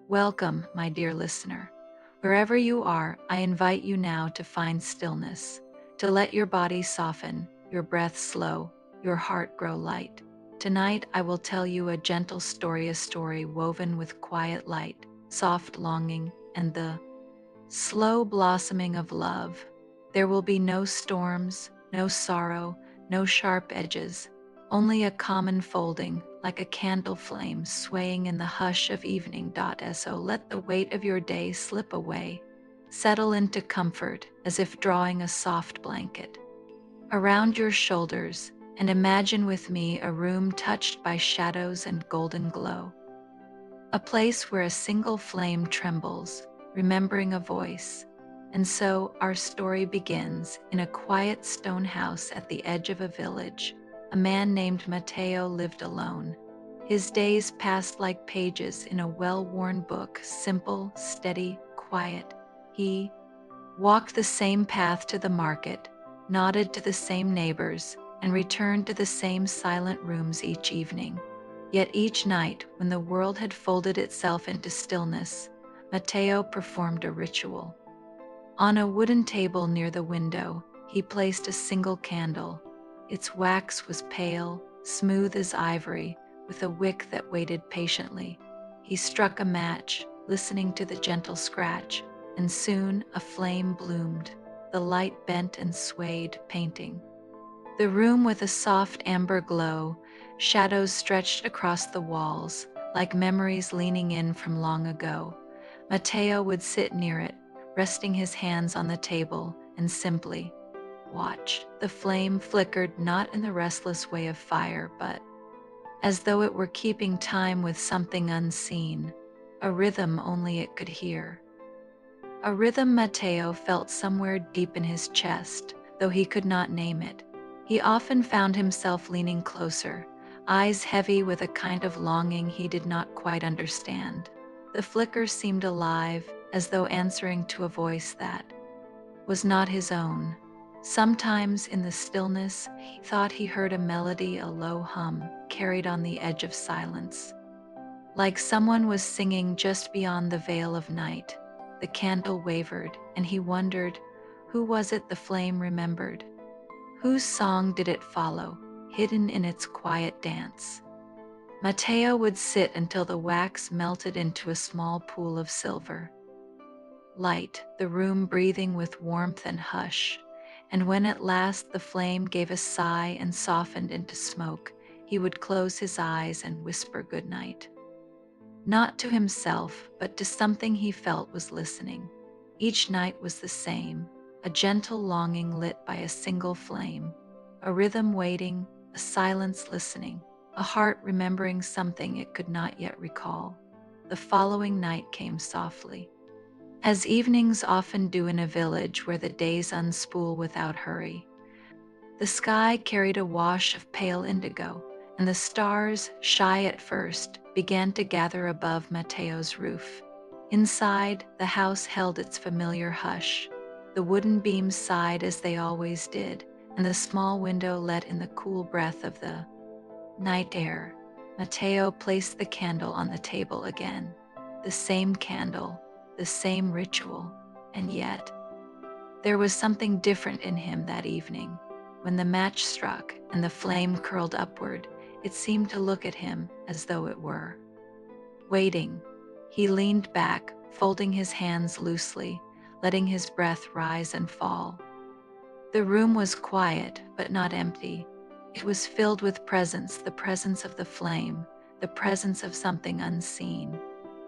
Welcome, my dear listener. Wherever you are, I invite you now to find stillness, to let your body soften, your breath slow, your heart grow light. Tonight, I will tell you a gentle story, a story woven with quiet light, soft longing, and the slow blossoming of love. There will be no storms, no sorrow, no sharp edges, only a calm unfolding, like a candle flame swaying in the hush of evening. So let the weight of your day slip away, settle into comfort as if drawing a soft blanket around your shoulders, and imagine with me a room touched by shadows and golden glow. A place where a single flame trembles, remembering a voice. And so our story begins in a quiet stone house at the edge of a village. A man named Matteo lived alone. His days passed like pages in a well-worn book, simple, steady, quiet. He walked the same path to the market, nodded to the same neighbors, and returned to the same silent rooms each evening. Yet each night, when the world had folded itself into stillness, Matteo performed a ritual. On a wooden table near the window, he placed a single candle. Its wax was pale, smooth as ivory, with a wick that waited patiently. He struck a match, listening to the gentle scratch, and soon a flame bloomed. The light bent and swayed, painting the room with a soft amber glow. Shadows stretched across the walls, like memories leaning in from long ago. Matteo would sit near it, resting his hands on the table, and simply watch. The flame flickered not in the restless way of fire, but as though it were keeping time with something unseen, a rhythm only it could hear. A rhythm Matteo felt somewhere deep in his chest, though he could not name it. He often found himself leaning closer, eyes heavy with a kind of longing he did not quite understand. The flicker seemed alive, as though answering to a voice that was not his own. Sometimes in the stillness, he thought he heard a melody, a low hum, carried on the edge of silence. Like someone was singing just beyond the veil of night. The candle wavered, and he wondered, who was it the flame remembered? Whose song did it follow, hidden in its quiet dance? Matteo would sit until the wax melted into a small pool of silver light, the room breathing with warmth and hush. And when at last the flame gave a sigh and softened into smoke, he would close his eyes and whisper good night. Not to himself, but to something he felt was listening. Each night was the same, a gentle longing lit by a single flame, a rhythm waiting, a silence listening, a heart remembering something it could not yet recall. The following night came softly, as evenings often do in a village where the days unspool without hurry. The sky carried a wash of pale indigo, and the stars, shy at first, began to gather above Matteo's roof. Inside, the house held its familiar hush. The wooden beams sighed as they always did, and the small window let in the cool breath of the night air. Matteo placed the candle on the table again. The same candle, the same ritual, and yet there was something different in him that evening. When the match struck and the flame curled upward, it seemed to look at him as though it were waiting. He leaned back, folding his hands loosely, letting his breath rise and fall. The room was quiet, but not empty. It was filled with presence, the presence of the flame, the presence of something unseen.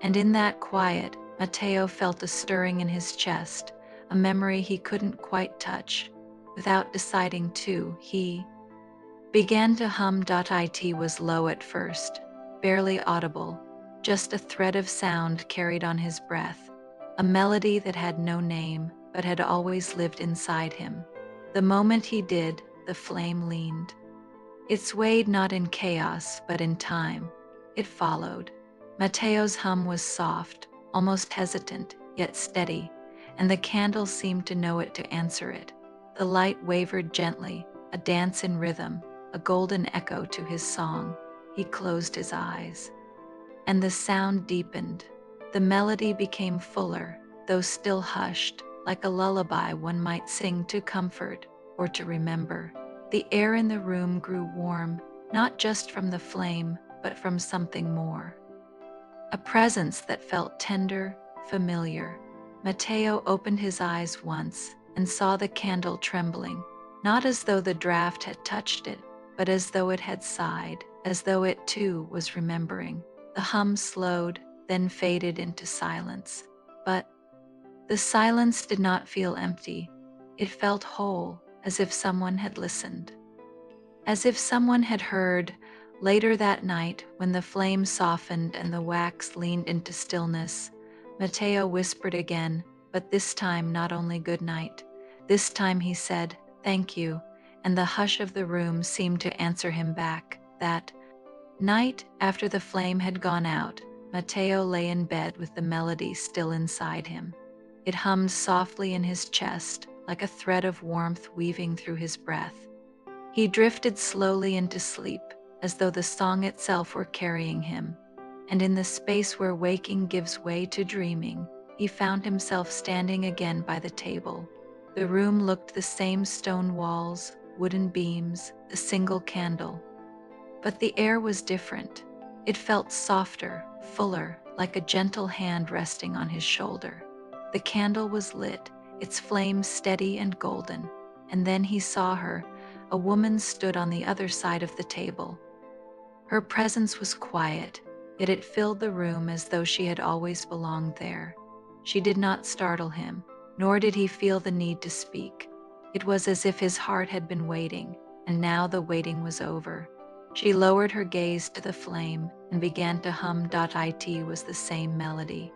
And in that quiet, Matteo felt a stirring in his chest, a memory he couldn't quite touch. Without deciding to, he began to hum. It was low at first, barely audible, just a thread of sound carried on his breath, a melody that had no name but had always lived inside him. The moment he did, the flame leaned. It swayed not in chaos but in time. It followed. Matteo's hum was soft, almost hesitant, yet steady, and the candle seemed to know it to answer it. The light wavered gently, a dance in rhythm, a golden echo to his song. He closed his eyes, and the sound deepened. The melody became fuller, though still hushed, like a lullaby one might sing to comfort or to remember. The air in the room grew warm, not just from the flame, but from something more. A presence that felt tender, familiar. Matteo opened his eyes once and saw the candle trembling, not as though the draft had touched it, but as though it had sighed, as though it too was remembering. The hum slowed, then faded into silence. But the silence did not feel empty. It felt whole, as if someone had listened. As if someone had heard. Later that night, when the flame softened and the wax leaned into stillness, Matteo whispered again, but this time not only good night. This time he said, "Thank you," and the hush of the room seemed to answer him back. That night, after the flame had gone out, Matteo lay in bed with the melody still inside him. It hummed softly in his chest, like a thread of warmth weaving through his breath. He drifted slowly into sleep, as though the song itself were carrying him, and in the space where waking gives way to dreaming, he found himself standing again by the table. The room looked the same: stone walls, wooden beams, a single candle. But the air was different. It felt softer, fuller, like a gentle hand resting on his shoulder. The candle was lit, its flame steady and golden, and then he saw her. A woman stood on the other side of the table. Her presence was quiet, yet it filled the room as though she had always belonged there. She did not startle him, nor did he feel the need to speak. It was as if his heart had been waiting, and now the waiting was over. She lowered her gaze to the flame and began to hum. It was the same melody,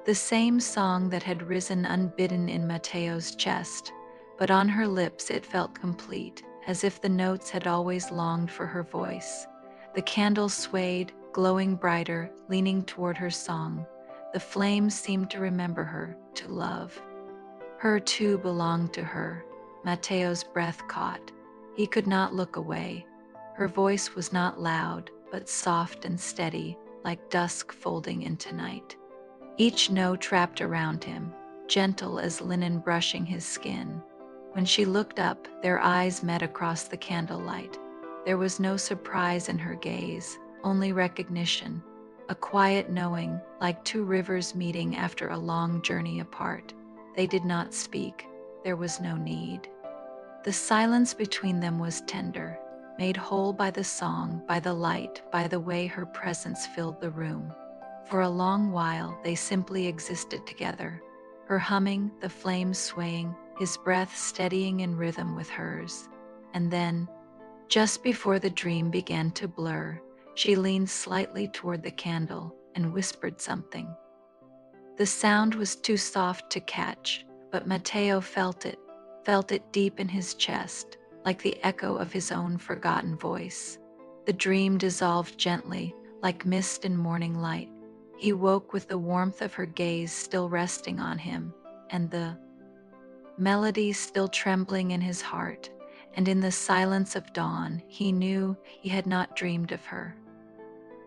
the same song that had risen unbidden in Matteo's chest, but on her lips it felt complete, as if the notes had always longed for her voice. The candle swayed, glowing brighter, leaning toward her song. The flame seemed to remember her, to love. Her too belonged to her. Matteo's breath caught. He could not look away. Her voice was not loud, but soft and steady, like dusk folding into night. Each note wrapped around him, gentle as linen brushing his skin. When she looked up, their eyes met across the candlelight. There was no surprise in her gaze, only recognition, a quiet knowing, like two rivers meeting after a long journey apart. They did not speak. There was no need. The silence between them was tender, made whole by the song, by the light, by the way her presence filled the room. For a long while, they simply existed together, her humming, the flames swaying, his breath steadying in rhythm with hers. And then, just before the dream began to blur, she leaned slightly toward the candle and whispered something. The sound was too soft to catch, but Matteo felt it deep in his chest, like the echo of his own forgotten voice. The dream dissolved gently, like mist in morning light. He woke with the warmth of her gaze still resting on him, and the melody still trembling in his heart. And in the silence of dawn, he knew he had not dreamed of her.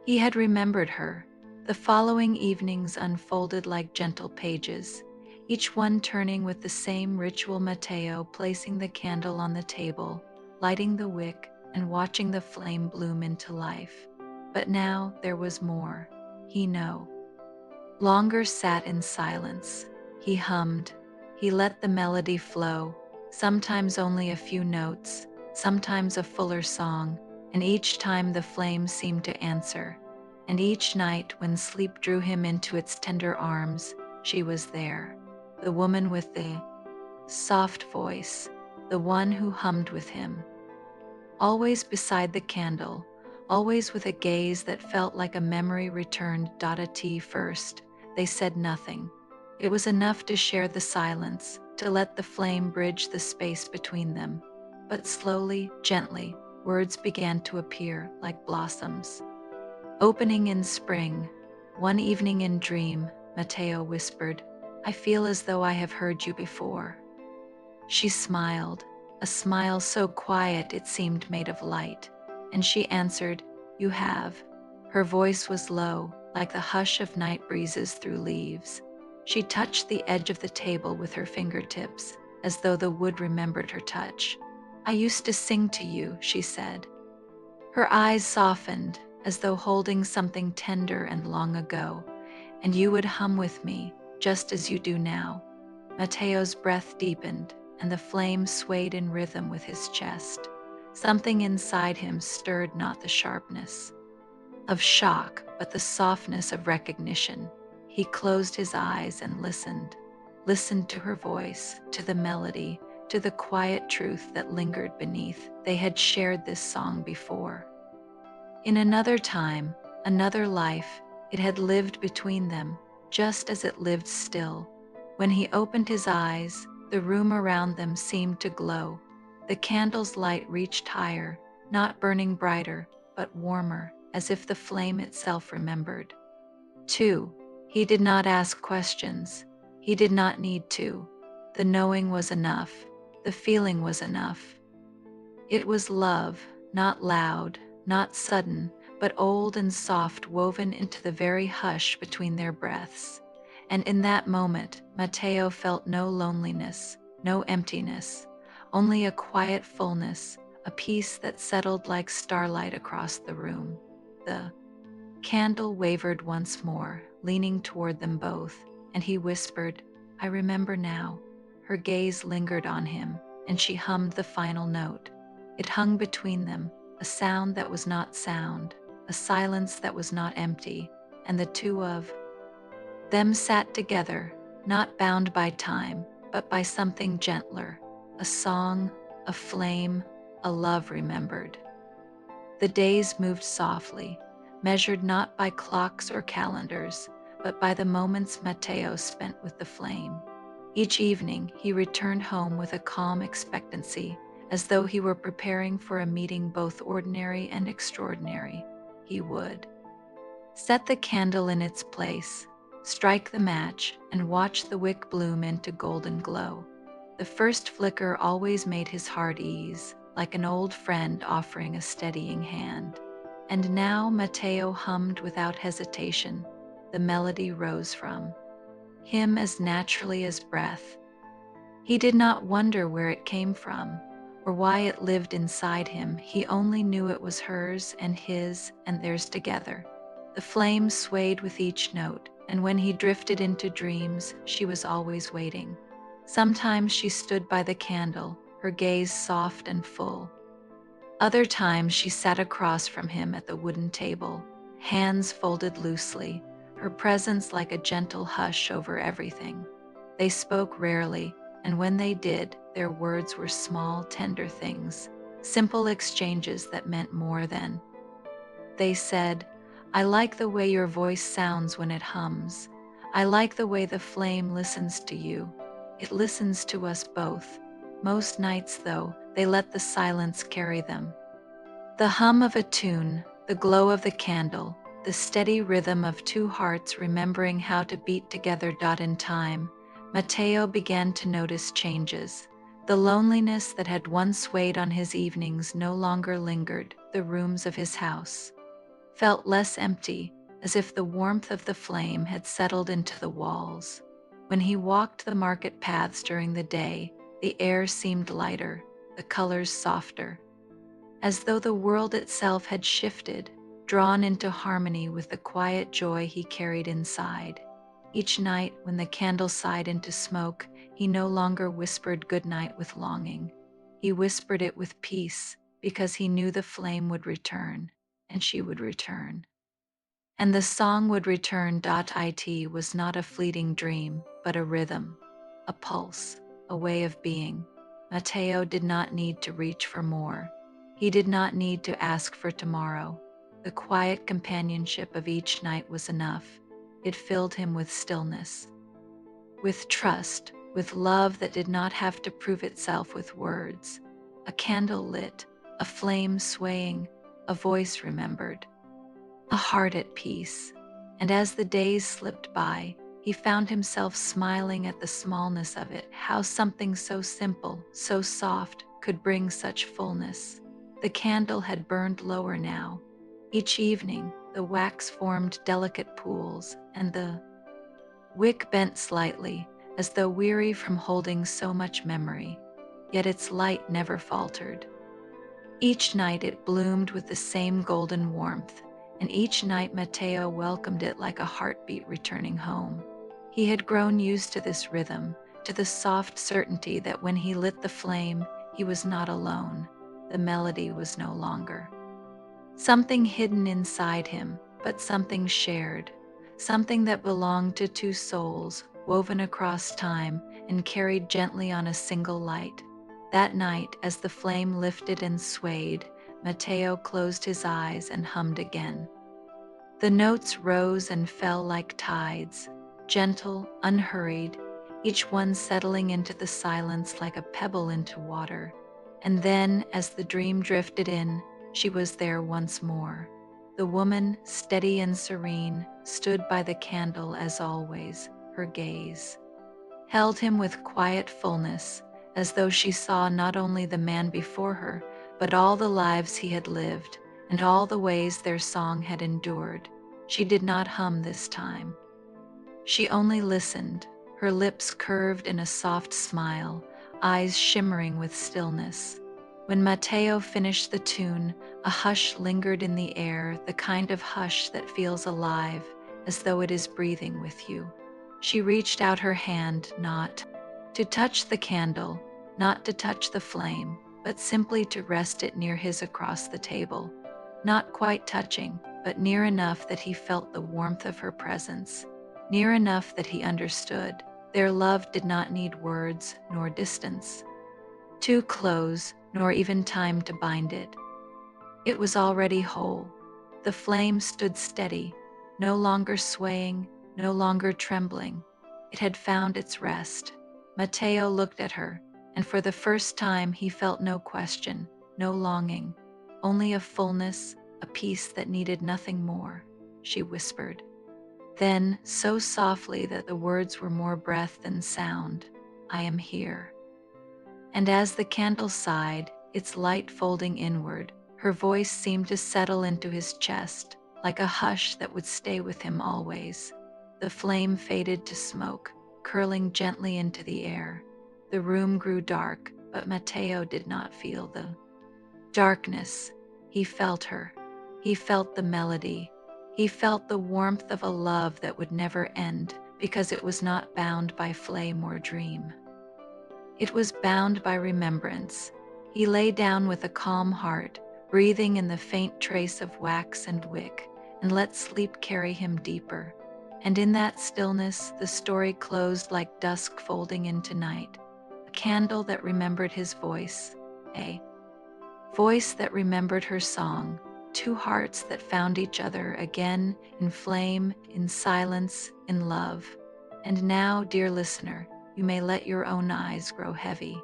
He had remembered her. The following evenings unfolded like gentle pages, each one turning with the same ritual: Matteo placing the candle on the table, lighting the wick, and watching the flame bloom into life. But now there was more. He no longer sat in silence. He hummed. He let the melody flow, sometimes only a few notes, sometimes a fuller song, and each time the flame seemed to answer. And each night, when sleep drew him into its tender arms, she was there, the woman with the soft voice, the one who hummed with him. Always beside the candle, always with a gaze that felt like a memory returned. At first, they said nothing. It was enough to share the silence, to let the flame bridge the space between them. But slowly, gently, words began to appear like blossoms. Opening in spring, one evening in dream, Matteo whispered, "I feel as though I have heard you before." She smiled, a smile so quiet it seemed made of light, and she answered, "You have." Her voice was low, like the hush of night breezes through leaves. She touched the edge of the table with her fingertips, as though the wood remembered her touch. "I used to sing to you," she said. Her eyes softened, as though holding something tender and long ago, "and you would hum with me, just as you do now." Matteo's breath deepened, and the flame swayed in rhythm with his chest. Something inside him stirred, not the sharpness of shock, but the softness of recognition. He closed his eyes and listened to her voice, to the melody, to the quiet truth that lingered beneath. They had shared this song before. In another time, another life, it had lived between them, just as it lived still. When he opened his eyes, the room around them seemed to glow. The candle's light reached higher, not burning brighter, but warmer, as if the flame itself remembered. 2. He did not ask questions. He did not need to. The knowing was enough. The feeling was enough. It was love, not loud, not sudden, but old and soft, woven into the very hush between their breaths. And in that moment, Matteo felt no loneliness, no emptiness, only a quiet fullness, a peace that settled like starlight across the room. The candle wavered once more, leaning toward them both, and he whispered, "I remember now." Her gaze lingered on him, and she hummed the final note. It hung between them, a sound that was not sound, a silence that was not empty, and the two of them sat together, not bound by time, but by something gentler, a song, a flame, a love remembered. The days moved softly, measured not by clocks or calendars, but by the moments Matteo spent with the flame. Each evening, he returned home with a calm expectancy, as though he were preparing for a meeting both ordinary and extraordinary. He would set the candle in its place, strike the match, and watch the wick bloom into golden glow. The first flicker always made his heart ease, like an old friend offering a steadying hand. And now Matteo hummed without hesitation. The melody rose from him as naturally as breath. He did not wonder where it came from, or why it lived inside him. He only knew it was hers and his and theirs together. The flame swayed with each note, and when he drifted into dreams, she was always waiting. Sometimes she stood by the candle, her gaze soft and full. Other times she sat across from him at the wooden table, hands folded loosely, her presence like a gentle hush over everything. They spoke rarely, and when they did, their words were small, tender things, simple exchanges that meant more than. They said, "I like the way your voice sounds when it hums. I like the way the flame listens to you. It listens to us both." Most nights, though, they let the silence carry them. The hum of a tune, the glow of the candle, the steady rhythm of two hearts remembering how to beat together. In time, Matteo began to notice changes. The loneliness that had once weighed on his evenings no longer lingered. The rooms of his house felt less empty, as if the warmth of the flame had settled into the walls. When he walked the market paths during the day, the air seemed lighter, the colors softer, as though the world itself had shifted, drawn into harmony with the quiet joy he carried inside. Each night, when the candle sighed into smoke, he no longer whispered goodnight with longing. He whispered it with peace, because he knew the flame would return, and she would return. And the song would return. It was not a fleeting dream, but a rhythm, a pulse, a way of being. Matteo did not need to reach for more. He did not need to ask for tomorrow. The quiet companionship of each night was enough. It filled him with stillness, with trust, with love that did not have to prove itself with words. A candle lit, a flame swaying, a voice remembered, a heart at peace. And as the days slipped by, he found himself smiling at the smallness of it, how something so simple, so soft, could bring such fullness. The candle had burned lower now. Each evening, The wax formed delicate pools, and the wick bent slightly, as though weary from holding so much memory, yet its light never faltered. Each night it bloomed with the same golden warmth, and each night Matteo welcomed it like a heartbeat returning home. He had grown used to this rhythm, to the soft certainty that when he lit the flame, he was not alone. The melody was no longer something hidden inside him, but something shared, something that belonged to two souls, woven across time and carried gently on a single light. That night, as the flame lifted and swayed, Matteo closed his eyes and hummed again. The notes rose and fell like tides, gentle, unhurried, each one settling into the silence like a pebble into water. And then, as the dream drifted in, she was there once more. The woman, steady and serene, stood by the candle as always, her gaze held him with quiet fullness, as though she saw not only the man before her, but all the lives he had lived, and all the ways their song had endured. She did not hum this time. She only listened, her lips curved in a soft smile, eyes shimmering with stillness. When Matteo finished the tune, a hush lingered in the air, the kind of hush that feels alive, as though it is breathing with you. She reached out her hand, not to touch the candle, not to touch the flame, but simply to rest it near his across the table. Not quite touching, but near enough that he felt the warmth of her presence, near enough that he understood. Their love did not need words nor distance, too close, nor even time to bind it. It was already whole. The flame stood steady, no longer swaying, no longer trembling. It had found its rest. Matteo looked at her, and for the first time he felt no question, no longing, only a fullness, a peace that needed nothing more. She whispered. Then, so softly that the words were more breath than sound, "I am here." And as the candle sighed, its light folding inward, her voice seemed to settle into his chest, like a hush that would stay with him always. The flame faded to smoke, curling gently into the air. The room grew dark, but Matteo did not feel the darkness. He felt her. He felt the melody. He felt the warmth of a love that would never end because it was not bound by flame or dream. It was bound by remembrance. He lay down with a calm heart, breathing in the faint trace of wax and wick, and let sleep carry him deeper. And in that stillness, the story closed like dusk folding into night, a candle that remembered his voice, a voice that remembered her song, two hearts that found each other again in flame, in silence, in love. And now, dear listener, you may let your own eyes grow heavy.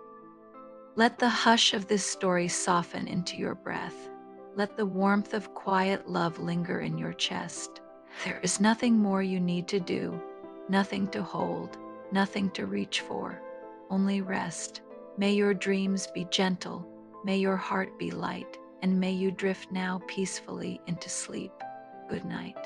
Let the hush of this story soften into your breath. Let the warmth of quiet love linger in your chest. There is nothing more you need to do, nothing to hold, nothing to reach for, only rest. May your dreams be gentle, may your heart be light, and may you drift now peacefully into sleep. Good night.